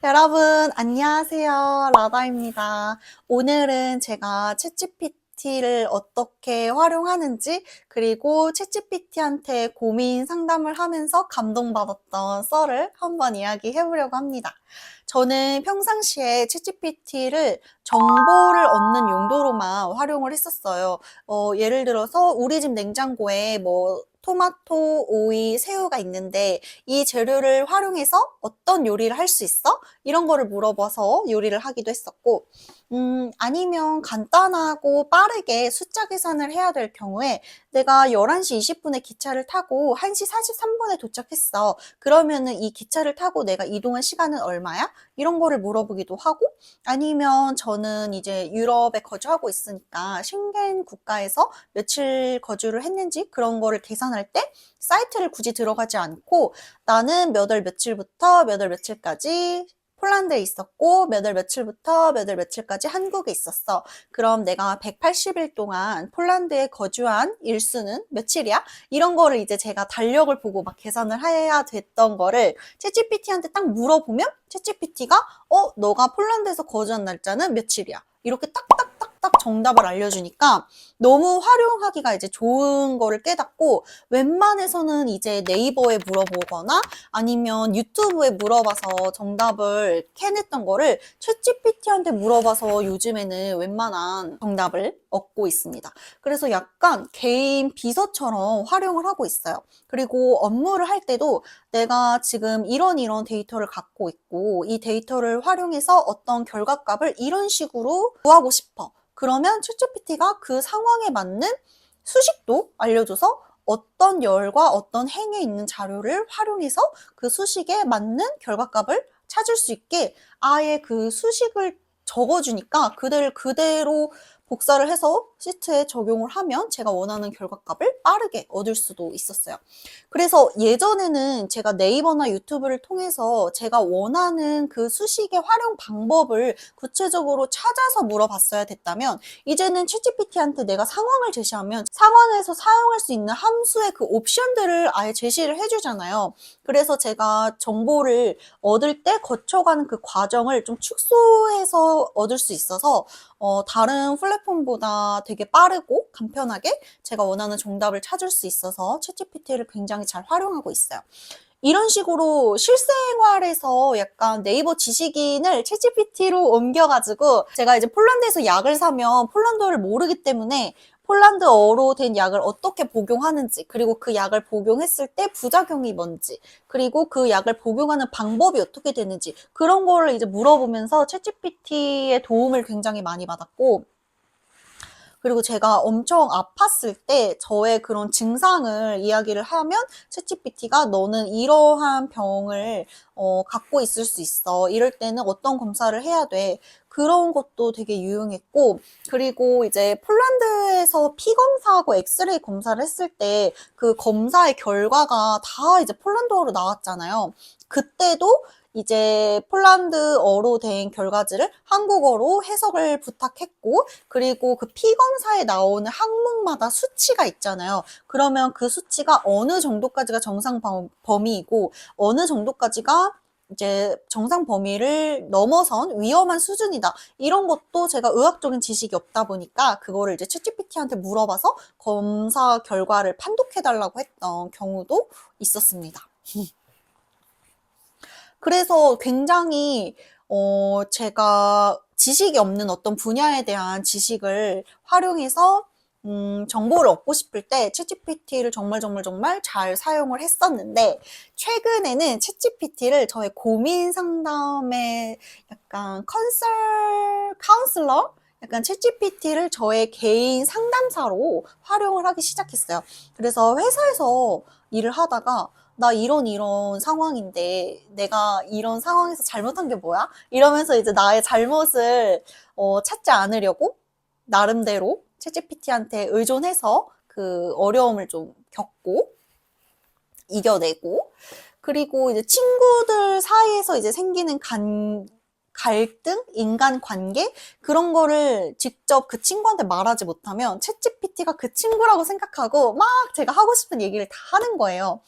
여러분, 안녕하세요. 라다입니다. 오늘은 제가 챗GPT를 어떻게 활용하는지, 그리고 챗GPT한테 고민 상담을 하면서 감동받았던 썰을 한번 이야기해 보려고 합니다. 저는 평상시에 챗GPT를 정보를 얻는 용도로만 활용을 했었어요. 예를 들어서 우리 집 냉장고에 토마토, 오이, 새우가 있는데 이 재료를 활용해서 어떤 요리를 할 수 있어? 이런 거를 물어봐서 요리를 하기도 했었고, 아니면 간단하고 빠르게 숫자 계산을 해야 될 경우에 내가 11시 20분에 기차를 타고 1시 43분에 도착했어. 그러면은 이 기차를 타고 내가 이동한 시간은 얼마야? 이런 거를 물어보기도 하고, 아니면 저는 이제 유럽에 거주하고 있으니까 쉥겐 국가에서 며칠 거주를 했는지 그런 거를 계산할 때 사이트를 굳이 들어가지 않고 나는 몇 월 며칠부터 몇 월 며칠까지 폴란드에 있었고 몇 월 며칠부터 몇 월 며칠까지 한국에 있었어. 그럼 내가 180일 동안 폴란드에 거주한 일수는 며칠이야? 이런 거를 이제 제가 달력을 보고 막 계산을 해야 됐던 거를 챗GPT한테 딱 물어보면 챗GPT가 너가 폴란드에서 거주한 날짜는 며칠이야. 이렇게 딱딱딱딱 정답을 알려주니까 너무 활용하기가 이제 좋은 거를 깨닫고 웬만해서는 이제 네이버에 물어보거나 아니면 유튜브에 물어봐서 정답을 캐냈던 거를 챗GPT한테 물어봐서 요즘에는 웬만한 정답을 얻고 있습니다. 그래서 약간 개인 비서처럼 활용을 하고 있어요. 그리고 업무를 할 때도 내가 지금 이런 데이터를 갖고 있고 이 데이터를 활용해서 어떤 결과값을 이런 식으로 구하고 싶어. 그러면 챗GPT가 그 상황에 맞는 수식도 알려줘서 어떤 열과 어떤 행에 있는 자료를 활용해서 그 수식에 맞는 결과값을 찾을 수 있게 아예 그 수식을 적어주니까 그대로 복사를 해서 시트에 적용을 하면 제가 원하는 결과값을 빠르게 얻을 수도 있었어요. 그래서 예전에는 제가 네이버나 유튜브를 통해서 제가 원하는 그 수식의 활용 방법을 구체적으로 찾아서 물어봤어야 됐다면 이제는 챗GPT한테 내가 상황을 제시하면 상황에서 사용할 수 있는 함수의 그 옵션들을 아예 제시를 해주잖아요. 그래서 제가 정보를 얻을 때 거쳐가는 그 과정을 좀 축소해서 얻을 수 있어서 다른 플랫폼보다 되게 빠르고 간편하게 제가 원하는 정답을 찾을 수 있어서 챗GPT를 굉장히 잘 활용하고 있어요. 이런 식으로 실생활에서 약간 네이버 지식인을 챗GPT로 옮겨가지고 제가 이제 폴란드에서 약을 사면 폴란드어를 모르기 때문에 폴란드어로 된 약을 어떻게 복용하는지, 그리고 그 약을 복용했을 때 부작용이 뭔지, 그리고 그 약을 복용하는 방법이 어떻게 되는지, 그런 거를 이제 물어보면서 챗GPT의 도움을 굉장히 많이 받았고, 그리고 제가 엄청 아팠을 때 저의 그런 증상을 이야기를 하면 챗GPT가 너는 이러한 병을 갖고 있을 수 있어. 이럴 때는 어떤 검사를 해야 돼. 그런 것도 되게 유용했고, 그리고 이제 폴란드에서 피 검사하고 엑스레이 검사를 했을 때 그 검사의 결과가 다 이제 폴란드어로 나왔잖아요. 그때도 이제 폴란드어로 된 결과지를 한국어로 해석을 부탁했고, 그리고 그 피검사에 나오는 항목마다 수치가 있잖아요. 그러면 그 수치가 어느 정도까지가 정상 범위이고 어느 정도까지가 이제 정상 범위를 넘어선 위험한 수준이다. 이런 것도 제가 의학적인 지식이 없다 보니까 그거를 이제 챗GPT한테 물어봐서 검사 결과를 판독해달라고 했던 경우도 있었습니다. 그래서 굉장히 제가 지식이 없는 어떤 분야에 대한 지식을 활용해서 정보를 얻고 싶을 때 챗GPT를 정말 잘 사용을 했었는데 최근에는 챗GPT를 저의 고민 상담의 약간 카운슬러? 약간 챗GPT를 저의 개인 상담사로 활용을 하기 시작했어요. 그래서 회사에서 일을 하다가 나 이런 상황인데 내가 이런 상황에서 잘못한 게 뭐야? 이러면서 이제 나의 잘못을 찾지 않으려고 나름대로 챗GPT한테 의존해서 그 어려움을 좀 겪고 이겨내고 그리고 이제 친구들 사이에서 이제 생기는 갈등, 인간관계 그런 거를 직접 그 친구한테 말하지 못하면 챗GPT가 그 친구라고 생각하고 막 제가 하고 싶은 얘기를 다 하는 거예요.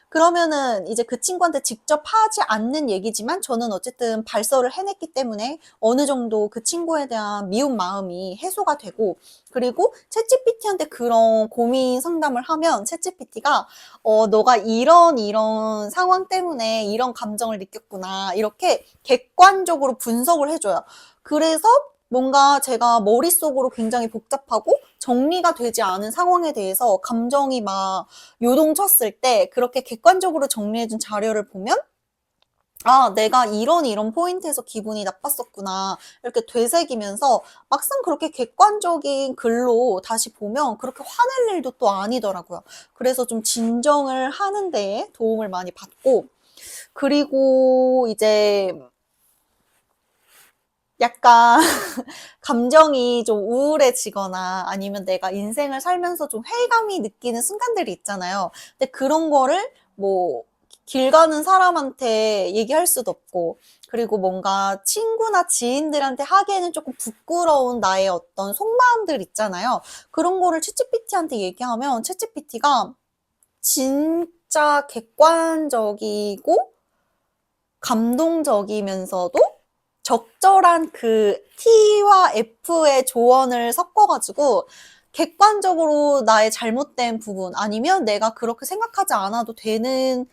그러면은 이제 그 친구한테 직접 하지 않는 얘기지만 저는 어쨌든 발설을 해냈기 때문에 어느 정도 그 친구에 대한 미운 마음이 해소가 되고, 그리고 챗GPT한테 그런 고민 상담을 하면 챗GPT가 너가 이런 상황 때문에 이런 감정을 느꼈구나, 이렇게 객관적으로 분석을 해줘요. 그래서 뭔가 제가 머릿속으로 굉장히 복잡하고 정리가 되지 않은 상황에 대해서 감정이 막 요동쳤을 때 그렇게 객관적으로 정리해준 자료를 보면, 아, 내가 이런 포인트에서 기분이 나빴었구나, 이렇게 되새기면서 막상 그렇게 객관적인 글로 다시 보면 그렇게 화낼 일도 또 아니더라고요. 그래서 좀 진정을 하는 데 도움을 많이 받고, 그리고 이제 약간 감정이 좀 우울해지거나 아니면 내가 인생을 살면서 좀 회의감이 느끼는 순간들이 있잖아요. 근데 그런 거를 뭐 길 가는 사람한테 얘기할 수도 없고, 그리고 뭔가 친구나 지인들한테 하기에는 조금 부끄러운 나의 어떤 속마음들 있잖아요. 그런 거를 챗GPT한테 얘기하면 챗GPT가 진짜 객관적이고 감동적이면서도 적절한 그 T와 F의 조언을 섞어가지고 객관적으로 나의 잘못된 부분, 아니면 내가 그렇게 생각하지 않아도 되는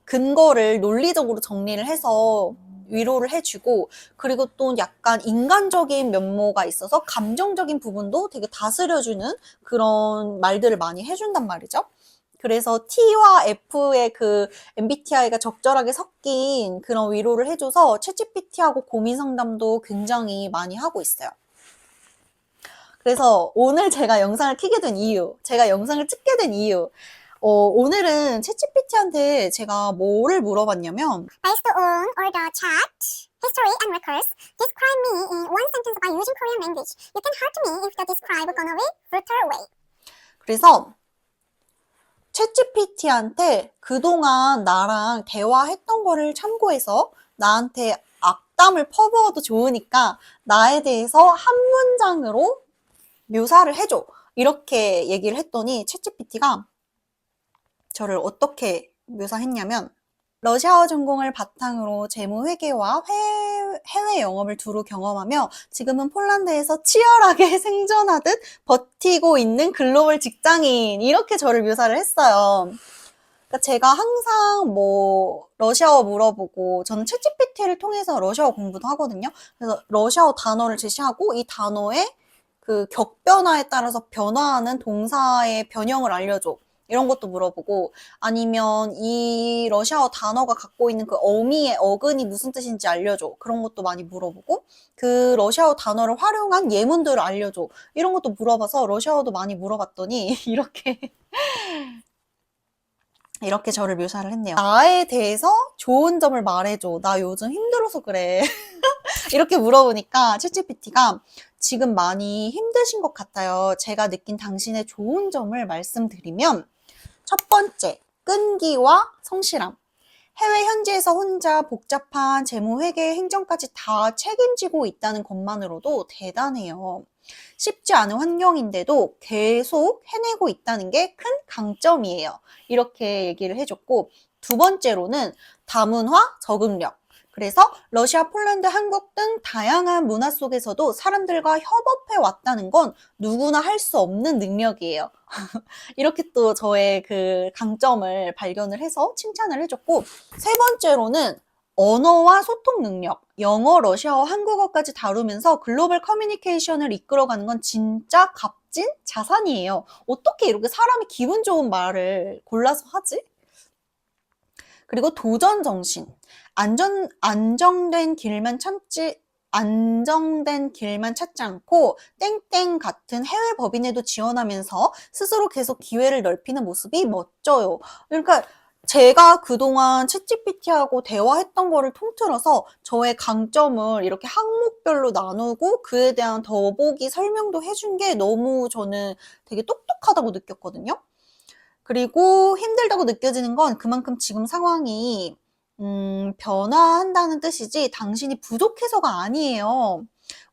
근거를 논리적으로 정리를 해서 위로를 해주고, 그리고 또 약간 인간적인 면모가 있어서 감정적인 부분도 되게 다스려주는 그런 말들을 많이 해준단 말이죠. 그래서 T와 F의 그 MBTI가 적절하게 섞인 그런 위로를 해줘서 챗GPT하고 고민 상담도 굉장히 많이 하고 있어요. 그래서 오늘 제가 영상을 켜게 된 이유, 제가 영상을 찍게 된 이유, 오늘은 챗GPT한테 제가 뭐를 물어봤냐면, Based on all the chat, history and records, describe me in one sentence by using Korean language. You can hurt me if the describe gonna be filter away. 그래서 챗GPT한테 그동안 나랑 대화했던 거를 참고해서 나한테 악담을 퍼부어도 좋으니까 나에 대해서 한 문장으로 묘사를 해줘, 이렇게 얘기를 했더니 챗GPT가 저를 어떻게 묘사했냐면, 러시아어 전공을 바탕으로 재무 회계와 해외 영업을 두루 경험하며 지금은 폴란드에서 치열하게 생존하듯 버티고 있는 글로벌 직장인, 이렇게 저를 묘사를 했어요. 그러니까 제가 항상 뭐 러시아어 물어보고, 저는 챗GPT를 통해서 러시아어 공부도 하거든요. 그래서 러시아어 단어를 제시하고 이 단어의 그 격변화에 따라서 변화하는 동사의 변형을 알려줘, 이런 것도 물어보고, 아니면 이 러시아어 단어가 갖고 있는 그 어미의 어근이 무슨 뜻인지 알려줘, 그런 것도 많이 물어보고, 그 러시아어 단어를 활용한 예문들을 알려줘, 이런 것도 물어봐서 러시아어도 많이 물어봤더니 이렇게 저를 묘사를 했네요. 나에 대해서 좋은 점을 말해줘, 나 요즘 힘들어서 그래. 이렇게 물어보니까 챗GPT가 지금 많이 힘드신 것 같아요. 제가 느낀 당신의 좋은 점을 말씀드리면, 첫 번째, 끈기와 성실함. 해외 현지에서 혼자 복잡한 재무, 회계, 행정까지 다 책임지고 있다는 것만으로도 대단해요. 쉽지 않은 환경인데도 계속 해내고 있다는 게 큰 강점이에요. 이렇게 얘기를 해줬고, 두 번째로는 다문화 적응력. 그래서 러시아, 폴란드, 한국 등 다양한 문화 속에서도 사람들과 협업해 왔다는 건 누구나 할 수 없는 능력이에요. 이렇게 또 저의 그 강점을 발견을 해서 칭찬을 해줬고, 세 번째로는 언어와 소통 능력. 영어, 러시아어, 한국어까지 다루면서 글로벌 커뮤니케이션을 이끌어가는 건 진짜 값진 자산이에요. 어떻게 이렇게 사람이 기분 좋은 말을 골라서 하지? 그리고 도전 정신. 안정된 길만 찾지 않고 땡땡 같은 해외 법인에도 지원하면서 스스로 계속 기회를 넓히는 모습이 멋져요. 그러니까 제가 그동안 챗GPT하고 대화했던 거를 통틀어서 저의 강점을 이렇게 항목별로 나누고 그에 대한 더보기 설명도 해준 게 너무 저는 되게 똑똑하다고 느꼈거든요. 그리고 힘들다고 느껴지는 건 그만큼 지금 상황이 변화한다는 뜻이지 당신이 부족해서가 아니에요.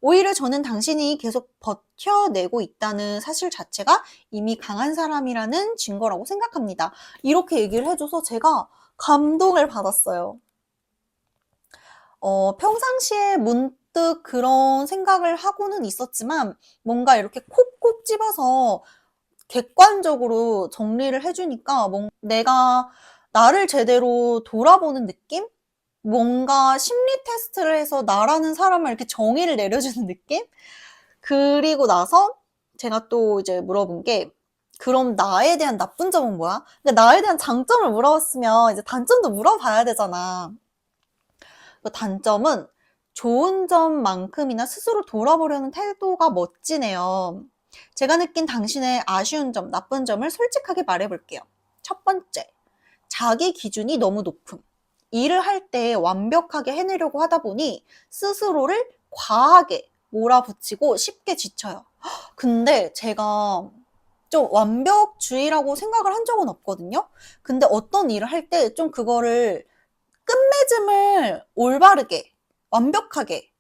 오히려 저는 당신이 계속 버텨내고 있다는 사실 자체가 이미 강한 사람이라는 증거라고 생각합니다. 이렇게 얘기를 해줘서 제가 감동을 받았어요. 평상시에 문득 그런 생각을 하고는 있었지만 뭔가 이렇게 콕콕 집어서 객관적으로 정리를 해주니까 내가 나를 제대로 돌아보는 느낌? 뭔가 심리 테스트를 해서 나라는 사람을 이렇게 정의를 내려주는 느낌? 그리고 나서 제가 또 이제 물어본 게 그럼 나에 대한 나쁜 점은 뭐야? 근데 나에 대한 장점을 물어봤으면 이제 단점도 물어봐야 되잖아. 그 단점은 좋은 점만큼이나 스스로 돌아보려는 태도가 멋지네요. 제가 느낀 당신의 아쉬운 점, 나쁜 점을 솔직하게 말해볼게요. 첫 번째, 자기 기준이 너무 높음. 일을 할 때 완벽하게 해내려고 하다 보니 스스로를 과하게 몰아붙이고 쉽게 지쳐요. 근데 제가 좀 완벽주의라고 생각을 한 적은 없거든요. 근데 어떤 일을 할 때 좀 그거를 끝맺음을 올바르게, 완벽하게,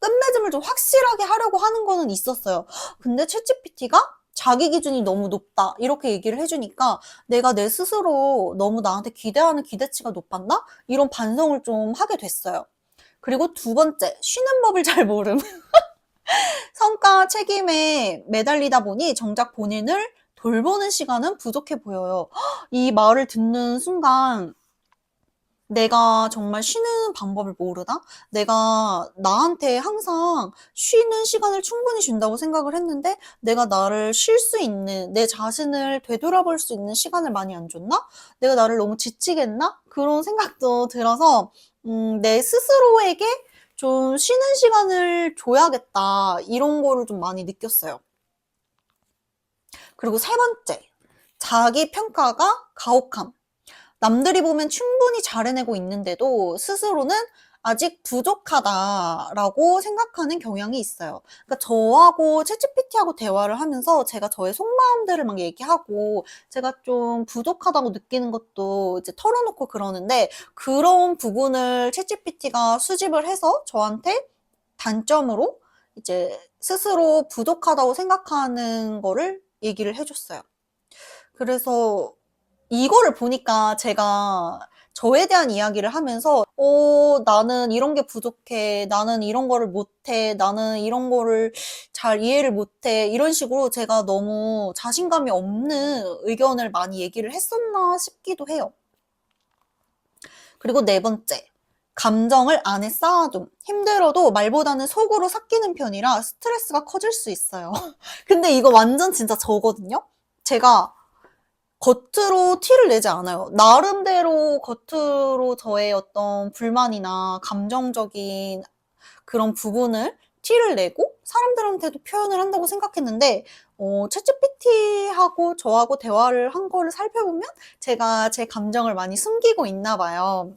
끝맺음을 좀 확실하게 하려고 하는 거는 있었어요. 근데 챗GPT가 자기 기준이 너무 높다 이렇게 얘기를 해주니까 내가 내 스스로 너무 나한테 기대하는 기대치가 높았나? 이런 반성을 좀 하게 됐어요. 그리고 두 번째, 쉬는 법을 잘 모름. 성과 책임에 매달리다 보니 정작 본인을 돌보는 시간은 부족해 보여요. 이 말을 듣는 순간 내가 정말 쉬는 방법을 모르나? 내가 나한테 항상 쉬는 시간을 충분히 준다고 생각을 했는데 내가 나를 쉴 수 있는, 내 자신을 되돌아볼 수 있는 시간을 많이 안 줬나? 내가 나를 너무 지치게 했나? 그런 생각도 들어서 내 스스로에게 좀 쉬는 시간을 줘야겠다. 이런 거를 좀 많이 느꼈어요. 그리고 세 번째, 자기 평가가 가혹함. 남들이 보면 충분히 잘 해내고 있는데도 스스로는 아직 부족하다라고 생각하는 경향이 있어요. 그러니까 저하고 챗GPT하고 대화를 하면서 제가 저의 속마음들을 막 얘기하고 제가 좀 부족하다고 느끼는 것도 이제 털어놓고 그러는데 그런 부분을 챗GPT가 수집을 해서 저한테 단점으로 이제 스스로 부족하다고 생각하는 거를 얘기를 해줬어요. 그래서 이거를 보니까 제가 저에 대한 이야기를 하면서 나는 이런 게 부족해. 나는 이런 거를 못해. 나는 이런 거를 잘 이해를 못해. 이런 식으로 제가 너무 자신감이 없는 의견을 많이 얘기를 했었나 싶기도 해요. 그리고 네 번째, 감정을 안에 쌓아둠. 힘들어도 말보다는 속으로 삭히는 편이라 스트레스가 커질 수 있어요. 근데 이거 완전 진짜 저거든요? 제가 겉으로 티를 내지 않아요. 나름대로 겉으로 저의 어떤 불만이나 감정적인 그런 부분을 티를 내고 사람들한테도 표현을 한다고 생각했는데 챗GPT하고 저하고 대화를 한 거를 살펴보면 제가 제 감정을 많이 숨기고 있나 봐요.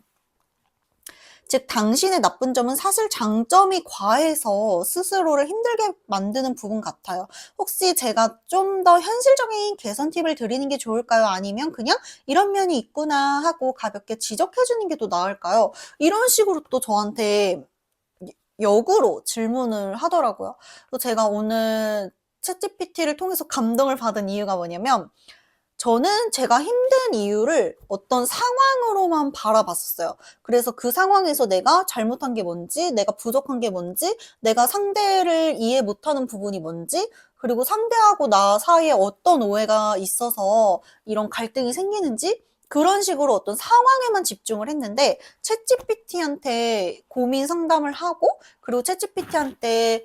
즉 당신의 나쁜 점은 사실 장점이 과해서 스스로를 힘들게 만드는 부분 같아요. 혹시 제가 좀 더 현실적인 개선 팁을 드리는 게 좋을까요? 아니면 그냥 이런 면이 있구나 하고 가볍게 지적해 주는 게 더 나을까요? 이런 식으로 또 저한테 역으로 질문을 하더라고요. 그래서 제가 오늘 챗GPT를 통해서 감동을 받은 이유가 뭐냐면 저는 제가 힘든 이유를 어떤 상황으로만 바라봤었어요. 그래서 그 상황에서 내가 잘못한 게 뭔지, 내가 부족한 게 뭔지, 내가 상대를 이해 못하는 부분이 뭔지, 그리고 상대하고 나 사이에 어떤 오해가 있어서 이런 갈등이 생기는지, 그런 식으로 어떤 상황에만 집중을 했는데, 챗GPT한테 고민 상담을 하고, 그리고 챗GPT한테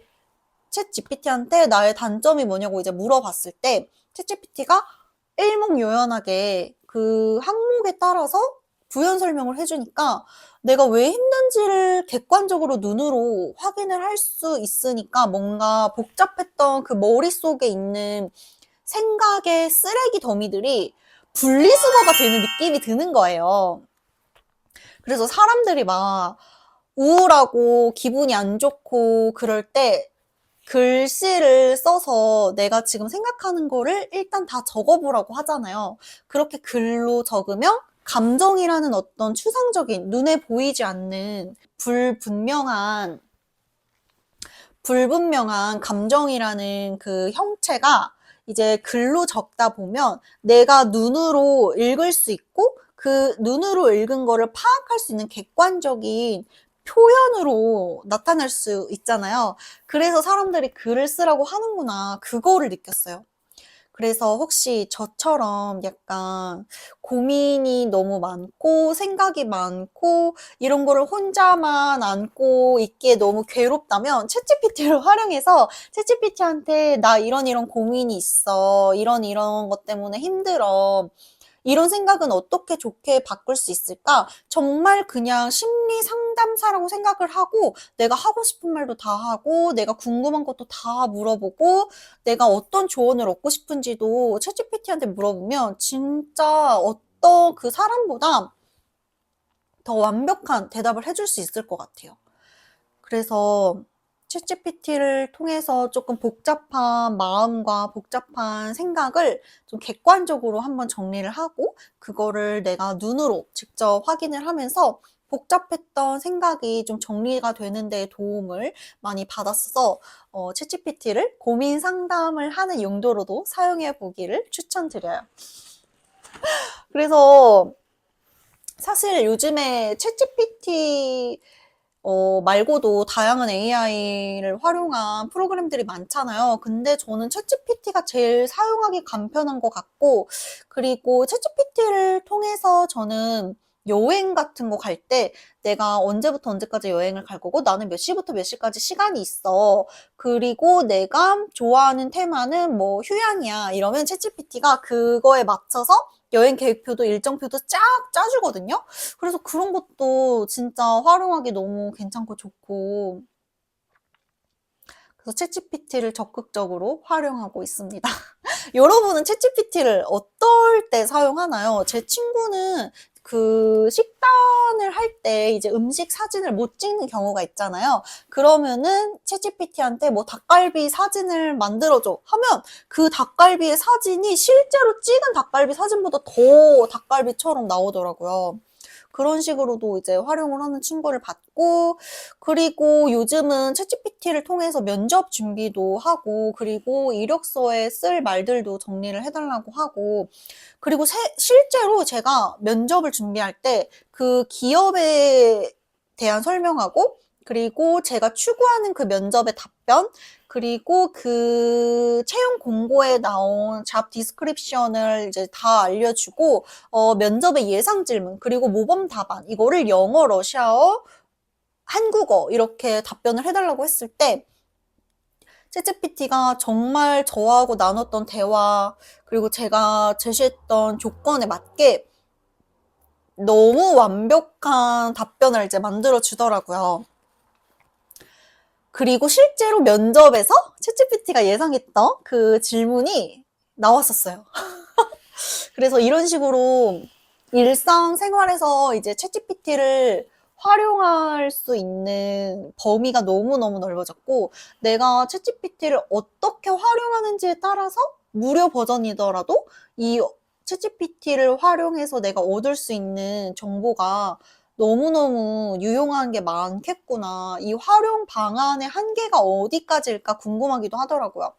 나의 단점이 뭐냐고 이제 물어봤을 때, 챗GPT가 일목요연하게 그 항목에 따라서 부연 설명을 해주니까 내가 왜 힘든지를 객관적으로 눈으로 확인을 할 수 있으니까 뭔가 복잡했던 그 머릿속에 있는 생각의 쓰레기 더미들이 분리수거가 되는 느낌이 드는 거예요. 그래서 사람들이 막 우울하고 기분이 안 좋고 그럴 때 글씨를 써서 내가 지금 생각하는 거를 일단 다 적어보라고 하잖아요. 그렇게 글로 적으면 감정이라는 어떤 추상적인 눈에 보이지 않는 불분명한 불분명한 감정이라는 그 형체가 이제 글로 적다 보면 내가 눈으로 읽을 수 있고 그 눈으로 읽은 거를 파악할 수 있는 객관적인 표현으로 나타낼 수 있잖아요. 그래서 사람들이 글을 쓰라고 하는구나. 그거를 느꼈어요. 그래서 혹시 저처럼 약간 고민이 너무 많고 생각이 많고 이런 거를 혼자만 안고 있기에 너무 괴롭다면 챗GPT를 활용해서 챗GPT한테 나 이런 고민이 있어. 이런 것 때문에 힘들어. 이런 생각은 어떻게 좋게 바꿀 수 있을까? 정말 그냥 심리 상담사라고 생각을 하고 내가 하고 싶은 말도 다 하고 내가 궁금한 것도 다 물어보고 내가 어떤 조언을 얻고 싶은지도 챗GPT한테 물어보면 진짜 어떤 그 사람보다 더 완벽한 대답을 해줄 수 있을 것 같아요. 그래서 챗GPT를 통해서 조금 복잡한 마음과 복잡한 생각을 좀 객관적으로 한번 정리를 하고 그거를 내가 눈으로 직접 확인을 하면서 복잡했던 생각이 좀 정리가 되는 데 도움을 많이 받았어서 챗GPT를 고민 상담을 하는 용도로도 사용해 보기를 추천드려요. 그래서 사실 요즘에 챗GPT 말고도 다양한 AI를 활용한 프로그램들이 많잖아요. 근데 저는 챗GPT가 제일 사용하기 간편한 것 같고, 그리고 챗GPT를 통해서 저는 여행 같은 거 갈 때 내가 언제부터 언제까지 여행을 갈 거고 나는 몇 시부터 몇 시까지 시간이 있어. 그리고 내가 좋아하는 테마는 뭐 휴양이야. 이러면 챗GPT가 그거에 맞춰서 여행 계획표도 일정표도 쫙 짜주거든요. 그래서 그런 것도 진짜 활용하기 너무 괜찮고 좋고 그래서 챗GPT를 적극적으로 활용하고 있습니다. 여러분은 챗GPT를 어떨 때 사용하나요? 제 친구는 그 식단을 할 때 이제 음식 사진을 못 찍는 경우가 있잖아요. 그러면은 챗GPT한테 뭐 닭갈비 사진을 만들어줘 하면 그 닭갈비의 사진이 실제로 찍은 닭갈비 사진보다 더 닭갈비처럼 나오더라고요. 그런 식으로도 이제 활용을 하는 친구를 봤고, 그리고 요즘은 챗GPT를 통해서 면접 준비도 하고, 그리고 이력서에 쓸 말들도 정리를 해달라고 하고, 그리고 실제로 제가 면접을 준비할 때 그 기업에 대한 설명하고, 그리고 제가 추구하는 그 면접의 답변, 그리고 그 채용 공고에 나온 잡 디스크립션을 이제 다 알려주고, 면접의 예상 질문, 그리고 모범 답안, 이거를 영어, 러시아어, 한국어, 이렇게 답변을 해달라고 했을 때, 챗GPT가 정말 저하고 나눴던 대화, 그리고 제가 제시했던 조건에 맞게 너무 완벽한 답변을 이제 만들어 주더라고요. 그리고 실제로 면접에서 챗GPT가 예상했던 그 질문이 나왔었어요. 그래서 이런 식으로 일상생활에서 이제 챗GPT를 활용할 수 있는 범위가 너무너무 넓어졌고, 내가 챗GPT를 어떻게 활용하는지에 따라서 무료 버전이더라도 이 챗GPT를 활용해서 내가 얻을 수 있는 정보가 너무너무 유용한 게 많겠구나. 이 활용 방안의 한계가 어디까지일까 궁금하기도 하더라고요.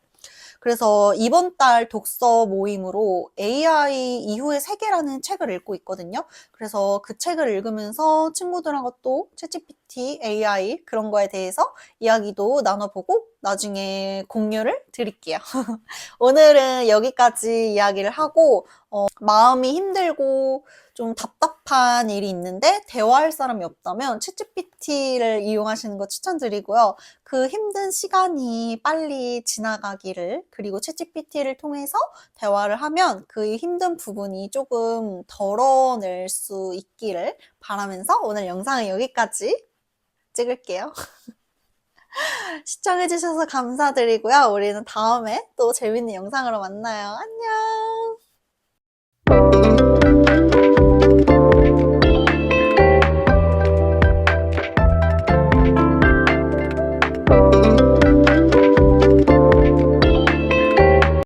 그래서 이번 달 독서 모임으로 AI 이후의 세계라는 책을 읽고 있거든요. 그래서 그 책을 읽으면서 친구들하고 또 챗GPT, AI 그런 거에 대해서 이야기도 나눠보고 나중에 공유를 드릴게요. 오늘은 여기까지 이야기를 하고 마음이 힘들고 좀 답답한 일이 있는데 대화할 사람이 없다면 챗GPT를 이용하시는 거 추천드리고요. 그 힘든 시간이 빨리 지나가기를, 그리고 챗GPT를 통해서 대화를 하면 그 힘든 부분이 조금 덜어낼 수 있기를 바라면서 오늘 영상은 여기까지 찍을게요. 시청해주셔서 감사드리고요. 우리는 다음에 또 재밌는 영상으로 만나요. 안녕!